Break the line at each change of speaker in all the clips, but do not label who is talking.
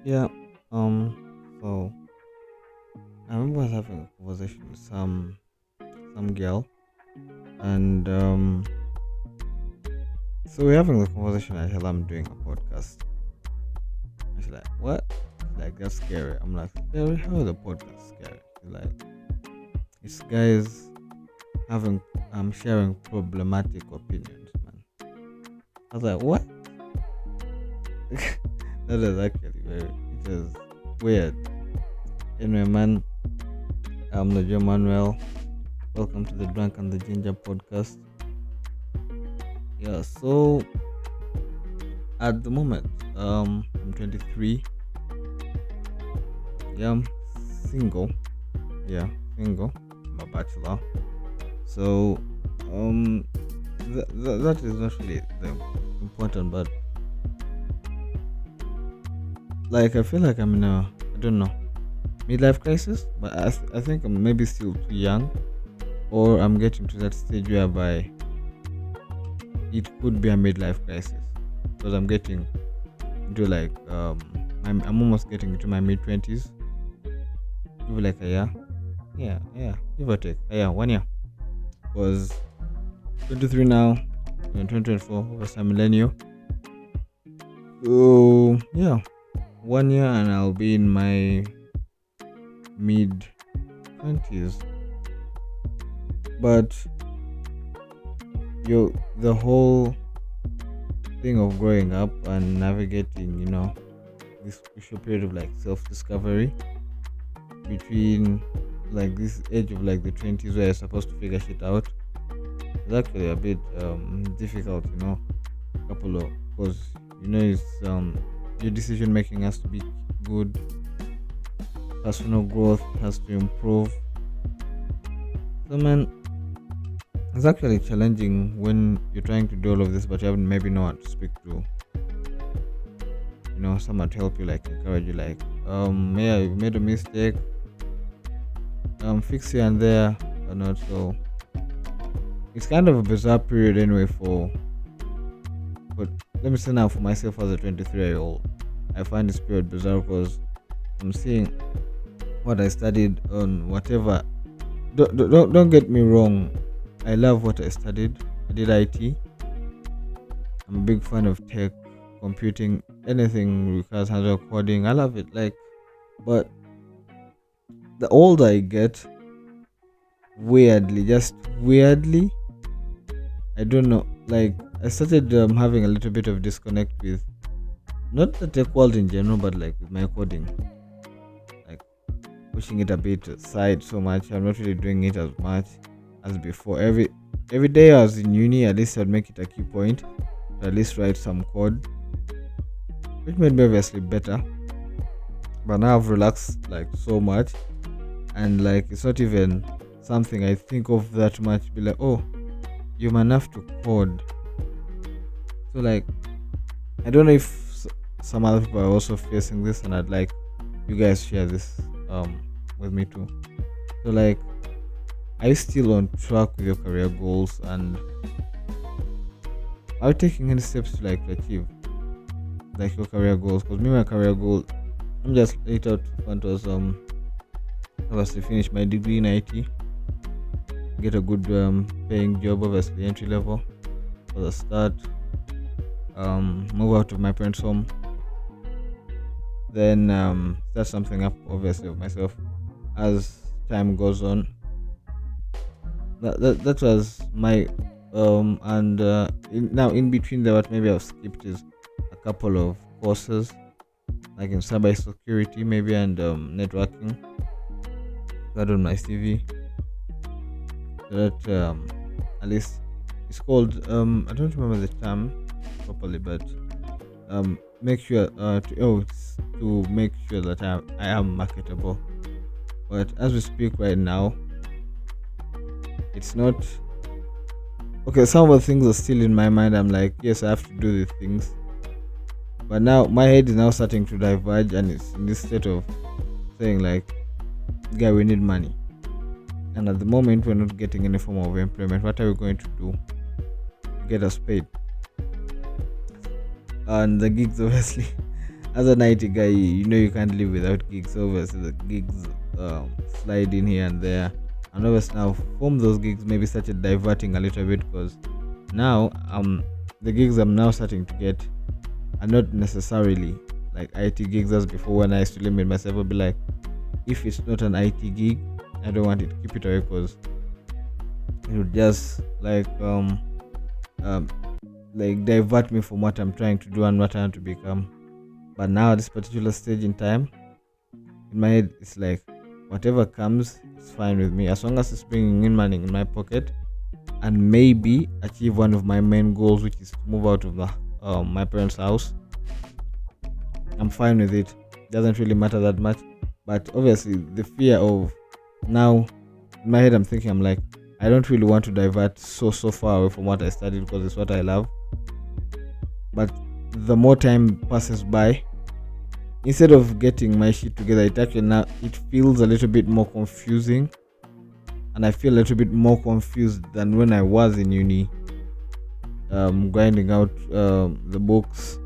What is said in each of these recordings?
Yeah. So I remember I was having a conversation with some girl, and so we're having the conversation. I tell her I'm doing a podcast. And she's like, "What?" She's like, "That's scary." I'm like, "Scary? How is a podcast scary?" She's like, "It's guys having sharing problematic opinions, man." I was like, "What?" That is actually very. It is weird. Anyway, man, I'm the Joe Manuel. Welcome to the Drunk and the Ginger podcast. Yeah, so at the moment, I'm 23. Yeah, I'm single. Yeah, single. I'm a bachelor. So, um, that is not really the important, but like I feel like I'm in a I don't know midlife crisis, but I think I'm maybe still too young, or I'm getting to that stage whereby it could be a midlife crisis because I'm getting into like I'm almost getting into my mid 20s. Give it like a year. Yeah, give or take a year, 1 year. Because 23 now, in 2024, was a millennial. So yeah, 1 year and I'll be in my mid 20s. But the whole thing of growing up and navigating, this crucial period of like self-discovery between like this age of like the 20s where you're supposed to figure shit out. It's actually a bit difficult, couple of because it's your decision making has to be good, personal growth has to improve. So man, it's actually challenging when you're trying to do all of this but you haven't maybe no one to speak to, someone to help you, like encourage you, like yeah, you made a mistake, fix here and there or not. So it's kind of a bizarre period anyway but let me say now, for myself as a 23-year-old, I find this period bizarre because I'm seeing what I studied on whatever. Don't get me wrong, I love what I studied. I did IT. I'm a big fan of tech, computing, anything requires hands-on coding. I love it. Like, but the older I get, just weirdly, I don't know. Like, I started having a little bit of disconnect with not the tech world in general, but like with my coding, like pushing it a bit aside so much. I'm not really doing it as much as before. Every day I was in uni, at least I'd make it a key point to at least write some code, which made me obviously better. But now I've relaxed like so much, and like it's not even something I think of that much. Be like, oh, you might have to code. So like, I don't know if some other people are also facing this, and I'd like you guys share this with me too. So like, are you still on track with your career goals, and are you taking any steps to like achieve like your career goals? Because me, my career goal, I'm just laid out front was obviously finish my degree in IT, get a good paying job, obviously entry level for the start, move out of my parents' home, then start something up obviously of myself as time goes on. That was my and now in between there, what maybe I've skipped is a couple of courses like in cyber security maybe, and networking, that on my CV, so that at least it's called I don't remember the term properly, but make sure it's to make sure that I am marketable. But as we speak right now, it's not okay. Some of the things are still in my mind. I'm like, yes, I have to do the things, but now my head is now starting to diverge, and it's in this state of saying like, guy, we need money, and at the moment we're not getting any form of employment. What are we going to do to get us paid? And the gigs obviously as an IT guy, you know you can't live without gigs. Obviously, the gigs slide in here and there, and obviously now from those gigs maybe started diverting a little bit because now the gigs I'm now starting to get are not necessarily like IT gigs as before when I used to limit myself. I'd be like, if it's not an IT gig, I don't want it. Keep it away because it would just um like divert me from what I'm trying to do and what I want to become. But now at this particular stage in time, in my head, it's like whatever comes, it's fine with me as long as it's bringing in money in my pocket and maybe achieve one of my main goals, which is to move out of the my parents' house. I'm fine with it. Doesn't really matter that much. But obviously, the fear of now in my head, I'm thinking, I'm like, I don't really want to divert so far away from what I studied because it's what I love. But the more time passes by, instead of getting my shit together, it actually now it feels a little bit more confusing, and I feel a little bit more confused than when I was in uni, grinding out the books,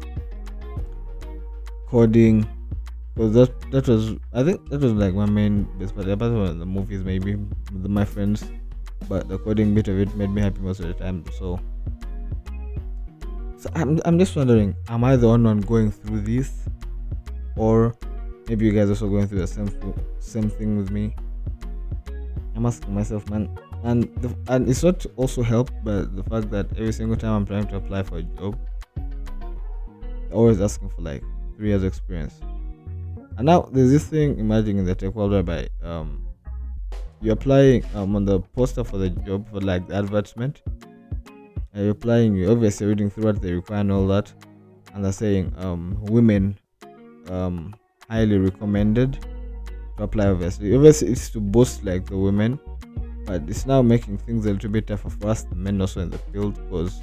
coding. Because that was, I think that was like my main best part. Apart from the movies, maybe with my friends, but the coding bit of it made me happy most of the time. So I'm just wondering, am I the only one going through this, or maybe you guys also going through the same thing with me? I'm asking myself, man. And it's not also helped by the fact that every single time I'm trying to apply for a job, they're always asking for like 3 years experience. And now there's this thing emerging in the tech world whereby you're applying on the poster for the job for like the advertisement. You're applying, you're obviously reading through what they require and all that, and they're saying women highly recommended to apply. Obviously it's to boost like the women, but it's now making things a little bit tougher for us, the men also in the field, because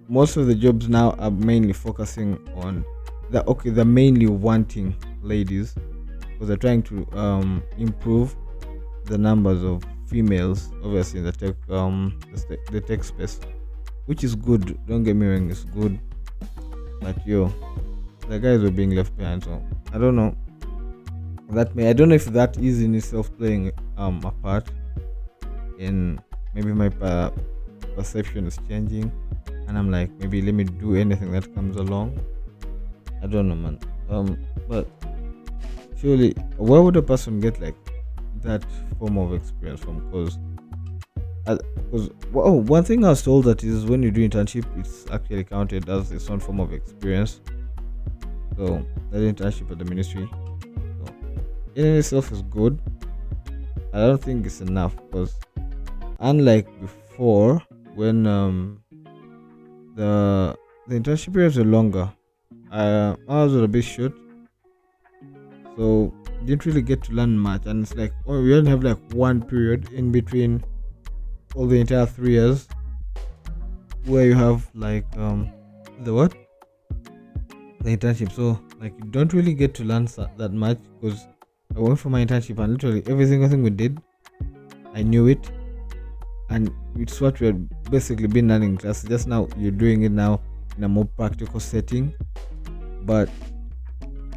most of the jobs now are mainly focusing on they're mainly wanting ladies because they're trying to improve the numbers of females, obviously in the tech the tech space, which is good. Don't get me wrong, it's good, but the guys were being left behind. So I don't know. I don't know if that is in itself playing a part in maybe my perception is changing, and I'm like, maybe let me do anything that comes along. I don't know, man. But surely, where would a person get like that form of experience from? Because one thing I was told that is when you do internship, it's actually counted as its own form of experience. So that internship at the ministry, so in itself is good. I don't think it's enough because unlike before, when the internship periods were longer, ours were a bit short, so didn't really get to learn much. And it's like, we only have like one period in between all the entire 3 years where you have like the internship. So like you don't really get to learn that much, because I went for my internship and literally every single thing we did, I knew it, and it's what we had basically been learning in class. Just now you're doing it now in a more practical setting, but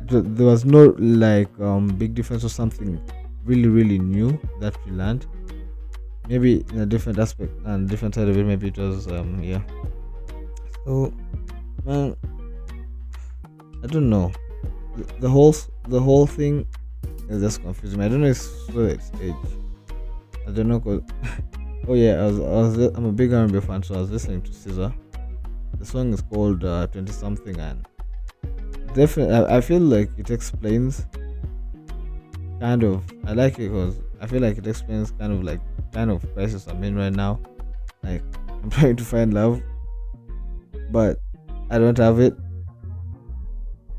there was no like big difference or something really new that we learned. Maybe in a different aspect and different side of it, maybe it was so man, I don't know. The whole thing is just confusing me. I don't know if it's age. I don't know, cause oh yeah, I'm a big R&B fan, so I was listening to Caesar. The song is called 20 something, and definitely I feel like it explains kind of, I like it because I feel like it explains kind of crisis I'm in right now. Like, I'm trying to find love, but I don't have it,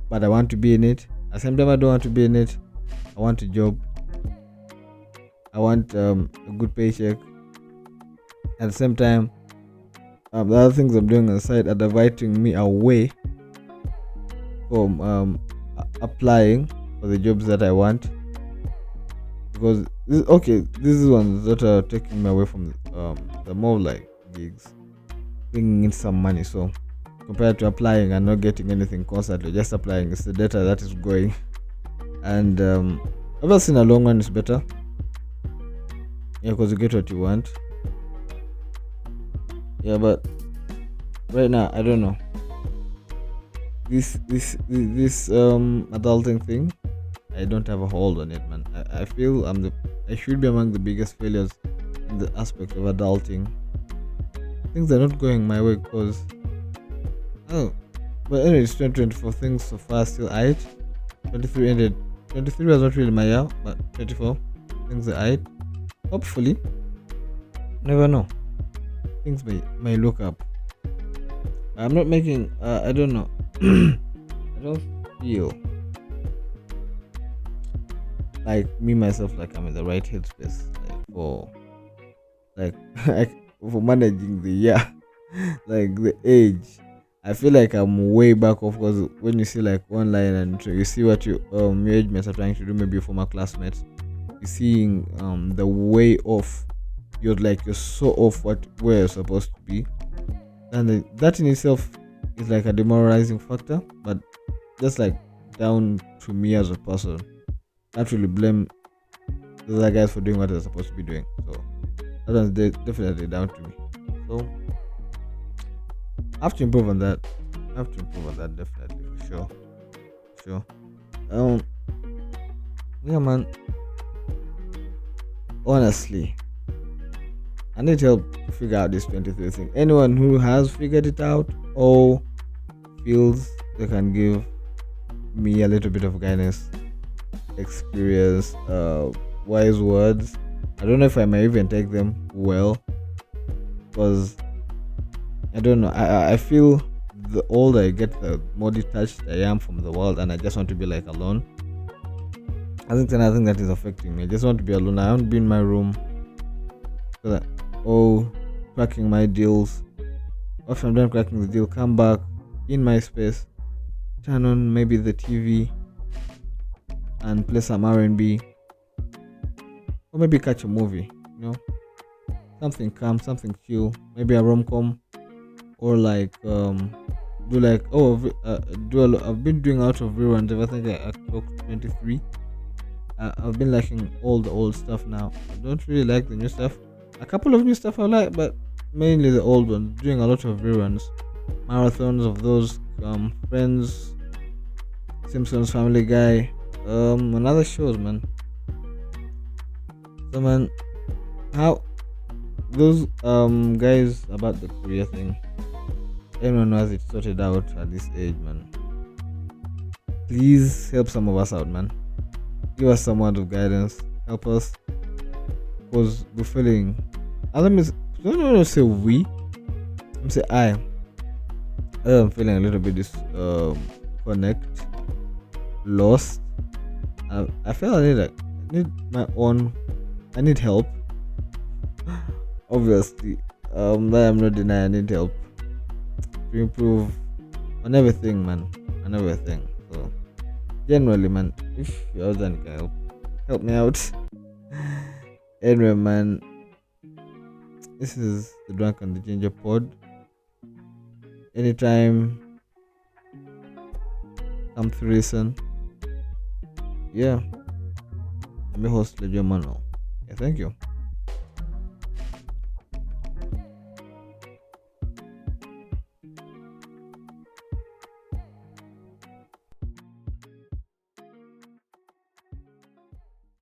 but I want to be in it. At the same time, I don't want to be in it. I want a job. I want a good paycheck. At the same time, the other things I'm doing on the side are diverting me away from applying for the jobs that I want, because this is ones that are taking me away from the more like gigs, bringing in some money. So compared to applying and not getting anything constantly. Just applying, it's the data that is going. And obviously in the long run it's better. Yeah, because you get what you want. Yeah, but right now I don't know. This adulting thing, I don't have a hold on it, man. I feel I should be among the biggest failures in the aspect of adulting. Things are not going my way because but anyway, it's 2024. Things so far still aight. 23 ended. 23 was not really my year, but 24 things are aight. Hopefully, never know. Things may look up. I'm not making. I don't know. I don't feel like me myself like I'm in the right headspace like like for managing the year, like the age. I feel like I'm way back off because when you see like online and you see what your age mates are trying to do, maybe your former classmates, you're seeing the way off. You're so off where you're supposed to be, and that in itself is like a demoralizing factor. But just like down to me as a person, I can't really blame the other guys for doing what they're supposed to be doing. So that one's definitely down to me. So I have to improve on that. Definitely for sure. Sure. Yeah, man. Honestly, I need help to figure out this 23 thing. Anyone who has figured it out or feels they can give me a little bit of guidance, experience, wise words. I don't know if I may even take them well, because I don't know. I feel the older I get, the more detached I am from the world, and I just want to be like alone. I think another thing that is affecting me. I just want to be alone. I want to be in my room, so that cracking my deals. After I'm done cracking the deal, come back in my space, turn on maybe the TV, and play some R&B, or maybe catch a movie. Something calm, something chill, maybe a rom-com, or like do like I've been doing out of reruns. I think I talked 23. I've been liking all the old stuff now. I don't really like the new stuff. A couple of new stuff I like, but mainly the old ones. Doing a lot of reruns, marathons of those Friends, Simpsons, Family Guy, and other shows, man. So man, how those guys about the Korea thing, anyone who has it sorted out at this age, man, please help some of us out, man. Give us some word of guidance, help us, because we're feeling, I don't want to say we, I'm say I am feeling a little bit disconnect, lost. I feel I need my own, I need help. Obviously, that I'm not denying I need help to improve on everything, man, on everything. So generally, man, if you out there and can help me out. Anyway, man, this is the Drunk and the Ginger Pod. Anytime, come through, listen. Yeah, I'm your host, Lejo Manuel. Yeah, thank you.